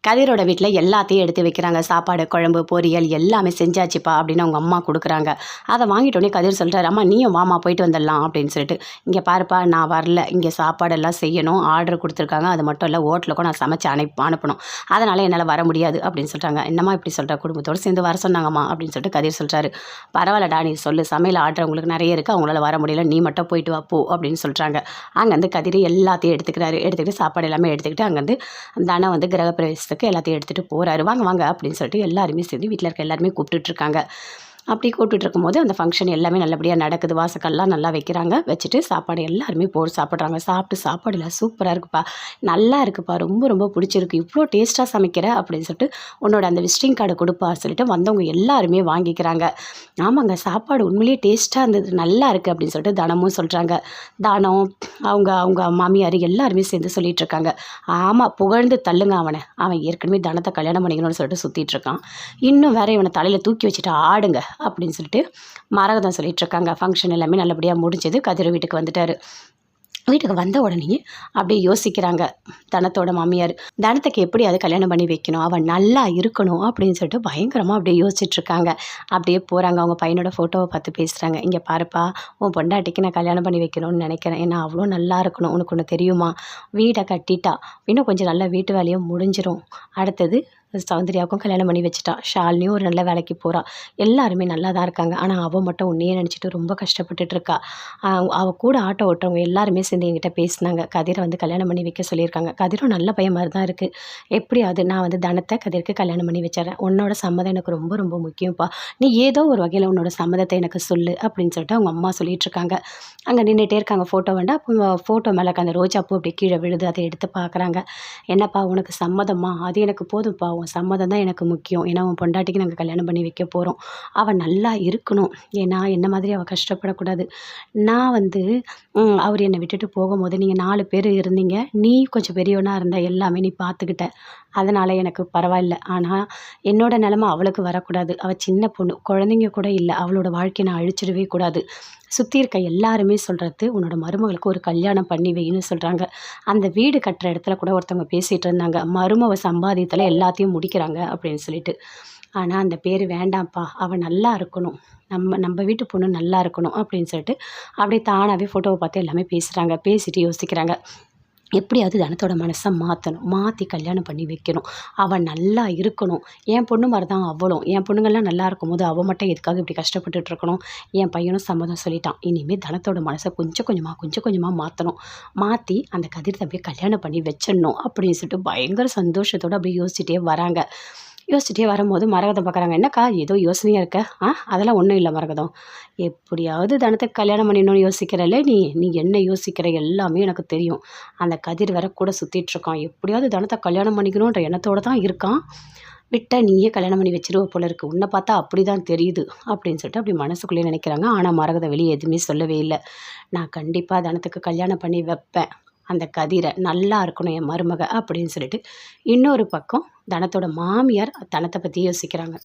கதிரோட வீட்டில் எல்லாத்தையும் எடுத்து வைக்கிறாங்க. சாப்பாடு, குழம்பு, பொரியல் எல்லாமே செஞ்சாச்சுப்பா அப்படின்னு அவங்க அம்மா கொடுக்குறாங்க. அதை வாங்கிட்டோன்னே கதிர் சொல்கிறார், அம்மா நீயும் வாமா போயிட்டு வந்துடலாம் அப்படின்னு சொல்லிட்டு. இங்கே பாருப்பா, நான் வரல, இங்கே சாப்பாடெல்லாம் செய்யணும், ஆர்டர் கொடுத்துருக்காங்க, அது மட்டும் இல்லை ஹோட்டலுக்கும் நான் சமைச்சு அனுப்பணும், அதனால் என்னால் வர முடியாது அப்படின்னு சொல்கிறாங்க. என்னம்மா இப்படி சொல்கிற, குடும்பத்தோடு சேர்ந்து வர சொன்னாங்கம்மா அப்படின்னு சொல்லிட்டு கதிர் சொல்கிறாரு. பரவாயில்லடா, நீ சொல்லு, சமையல் ஆர்டர் உங்களுக்கு நிறைய இருக்குது, அவங்களால வர முடியல, நீ மட்டும் போயிட்டு வா போ அப்படின்னு சொல்கிறாங்க. அங்கேருந்து கதிர் எல்லாத்தையும் எடுத்துக்கிட்டு சாப்பாடு எல்லாமே எடுத்துக்கிட்டு அங்கேருந்து தனம் வந்து கிரகப்பிரவேசத்துக்கு எல்லாத்தையும் எடுத்துகிட்டு போகிறாரு. வாங்க அப்படின்னு சொல்லிட்டு எல்லாருமே சேர்ந்து வீட்டில் இருக்க எல்லாருமே கூப்பிட்டுட்ருக்காங்க. அப்படி கூப்பிட்டு இருக்கும்போது அந்த ஃபங்க்ஷன் எல்லாமே நல்லபடியாக நடக்குது. வாசக்கெல்லாம் நல்லா வைக்கிறாங்க. வச்சுட்டு சாப்பாடு எல்லாருமே போட்டு சாப்பிட்றாங்க. சாப்பாடுலாம் சூப்பராக இருக்குப்பா, நல்லா இருக்குப்பா, ரொம்ப ரொம்ப பிடிச்சிருக்கு, இவ்வளோ டேஸ்ட்டாக சமைக்கிற அப்படின்னு சொல்லிட்டு உன்னோட அந்த விசிட்டிங் கார்டு கொடுப்பா சொல்லிட்டு வந்தவங்க எல்லாருமே வாங்கிக்கிறாங்க. ஆமாங்க, சாப்பாடு உண்மையிலேயே டேஸ்ட்டாக இருந்தது, நல்லா இருக்குது அப்படின்னு சொல்லிட்டு தனமும் சொல்கிறாங்க. தானம் அவங்க அவங்க மாமியார் எல்லாருமே சேர்ந்து சொல்லிகிட்டு இருக்காங்க. ஆமாம், புகழ்ந்து தள்ளுங்க அவனை, அவன் ஏற்கனவே தனத்தை கல்யாணம் பண்ணிக்கணும்னு சொல்லிட்டு சுற்றிட்டு இருக்கான், இன்னும் வேற இவனை தலையில் தூக்கி வச்சுட்டு ஆடுங்க அப்படின்னு சொல்லிட்டு மரகதம் சொல்லிட்டு இருக்காங்க. ஃபங்க்ஷன் எல்லாமே நல்லபடியாக முடிஞ்சது. கதிர் வீட்டுக்கு வந்துட்டாரு. வீட்டுக்கு வந்த உடனே அப்படியே யோசிக்கிறாங்க தனத்தோட மாமியார். தனத்துக்கு எப்படி அது கல்யாணம் பண்ணி வைக்கணும், அவன் நல்லா இருக்கணும் அப்படின்னு சொல்லிட்டு பயங்கரமாக அப்படியே யோசிச்சுட்ருக்காங்க. அப்படியே போகிறாங்க, அவங்க பையனோட ஃபோட்டோவை பார்த்து பேசுகிறாங்க. இங்கே பாருப்பா, உன் பொண்டாட்டிக்கு நான் கல்யாணம் பண்ணி வைக்கணும்னு நினைக்கிறேன், ஏன்னா அவ்வளோ நல்லா இருக்கணும், உனக்கு ஒன்று தெரியுமா, வீடை கட்டிட்டா இன்னும் கொஞ்சம் நல்லா வீட்டு வேலையும் முடிஞ்சிடும். அடுத்தது சௌந்தர்யாவுக்கும் கல்யாணம் பண்ணி வச்சுட்டா, ஷாலினியும் ஒரு நல்ல வேலைக்கு போகிறா, எல்லாருமே நல்லா தான் இருக்காங்க. ஆனால் அவள் மட்டும் உன்னையே நினச்சிட்டு ரொம்ப கஷ்டப்பட்டுட்டு இருக்கா. அவள் கூட ஆட்டோ ஓட்டுறவங்க எல்லாருமே சேர்ந்து என்கிட்ட பேசினாங்க, கதிரை வந்து கல்யாணம் பண்ணி வைக்க சொல்லியிருக்காங்க. கதிரும் நல்ல பையன் மாதிரி தான் இருக்குது, எப்படியாவது நான் வந்து தனத்தை கதிருக்கு கல்யாணம் பண்ணி வச்சிடறேன், உன்னோட சம்மதம் எனக்கு ரொம்ப ரொம்ப முக்கியம்ப்பா, நீ ஏதோ ஒரு வகையில் உன்னோட சம்மதத்தை எனக்கு சொல்லு அப்படின்னு சொல்லிட்டு அவங்க அம்மா சொல்லிட்டு இருக்காங்க. அங்கே நின்றுட்டே இருக்காங்க. ஃபோட்டோ வேண்டாம், அப்போ ஃபோட்டோ மேலே அந்த ரோஜா பூ அப்படியே கீழே விழுது, அதை எடுத்து பார்க்குறாங்க. என்னப்பா உனக்கு சம்மதமா, அது எனக்கு போதும்ப்பா, உன் சம்மதம் தான் எனக்கு முக்கியம், ஏன்னா உன் பொண்டாட்டிக்கு நாங்கள் கல்யாணம் பண்ணி வைக்க போகிறோம், அவள் நல்லா இருக்கணும், ஏன்னா என்ன மாதிரி அவள் கஷ்டப்படக்கூடாது. நான் வந்து அவர் என்னை விட்டுட்டு போகும்போது நீங்கள் 4 பேர் இருந்தீங்க, நீ கொஞ்சம் பெரியவனாக இருந்த, எல்லாமே நீ பார்த்துக்கிட்ட, அதனால் எனக்கு பரவாயில்ல. ஆனால் என்னோட நிலமை அவளுக்கு வரக்கூடாது, அவள் சின்ன பொண்ணு, குழந்தைங்க கூட இல்லை, அவளோட வாழ்க்கையை நான் அழிச்சிடவே கூடாது. சுற்றி இருக்க எல்லாருமே சொல்கிறது, உன்னோட மருமகளுக்கு ஒரு கல்யாணம் பண்ணி வைன்னு சொல்கிறாங்க. அந்த வீடு கட்டுற இடத்துல கூட ஒருத்தவங்க பேசிகிட்டு இருந்தாங்க, மருமக சம்பாதியத்தில் எல்லாத்தையும் முடிக்கிறாங்க அப்படின்னு சொல்லிட்டு. ஆனால் அந்த பேர் வேண்டாம்ப்பா, அவள் நல்லா இருக்கணும், நம்ம வீட்டு பொண்ணு நல்லா இருக்கணும் அப்படின்னு சொல்லிட்டு அப்படியே தானாகவே ஃபோட்டோவை பார்த்து எல்லாமே பேசுகிறாங்க. பேசிட்டு யோசிக்கிறாங்க, எப்படியாவது தனத்தோட மனசை மாற்றணும், மாற்றி கல்யாணம் பண்ணி வைக்கணும், அவள் நல்லா இருக்கணும், என் பொண்ணு மாதிரி தான் அவளும், என் பொண்ணுங்கள்லாம் நல்லா இருக்கும்போது அவள் மட்டும் எதுக்காக இப்படி கஷ்டப்பட்டுட்டு இருக்கணும். என் பையனும் சம்மதம் சொல்லிட்டான், இனிமேல் தனத்தோட மனசை கொஞ்சம் கொஞ்சமாக மாற்றணும், மாற்றி அந்த கதிர் தம்பியை கல்யாணம் பண்ணி வச்சிடணும் அப்படின்னு சொல்லிட்டு பயங்கர சந்தோஷத்தோடு அப்படியே யோசிச்சுட்டே வரும்போது மரகதம் பார்க்குறாங்க. என்னக்கா ஏதோ யோசனையாக இருக்க? அதெல்லாம் ஒன்றும் இல்லை மரகதம், எப்படியாவது தனத்துக்கு கல்யாணம் பண்ணிடணும்னு யோசிக்கிறல்ல, நீ என்ன யோசிக்கிற எல்லாமே எனக்கு தெரியும். அந்த கதிர் வேற கூட சுற்றிட்டுருக்கான், எப்படியாவது தனத்தை கல்யாணம் பண்ணிக்கணுன்ற எண்ணத்தோடு தான் இருக்கான், விட்ட நீயே கல்யாணம் பண்ணி வச்சிருவ போல இருக்குது, உன்னை பார்த்தா அப்படி தான் தெரியுது அப்படின்னு சொல்லிட்டு அப்படி மனசுக்குள்ளேயே நினைக்கிறாங்க. ஆனால் மரகதம் வெளியே எதுவுமே சொல்லவே இல்லை. நான் கண்டிப்பாக தனத்துக்கு கல்யாணம் பண்ணி வைப்பேன், அந்த கதிரை நல்லா இருக்கணும் என் மருமக அப்படின்னு சொல்லிட்டு இன்னொரு பக்கம் தனத்தோட மாமியார் தனத்தை பற்றி யோசிக்கிறாங்க.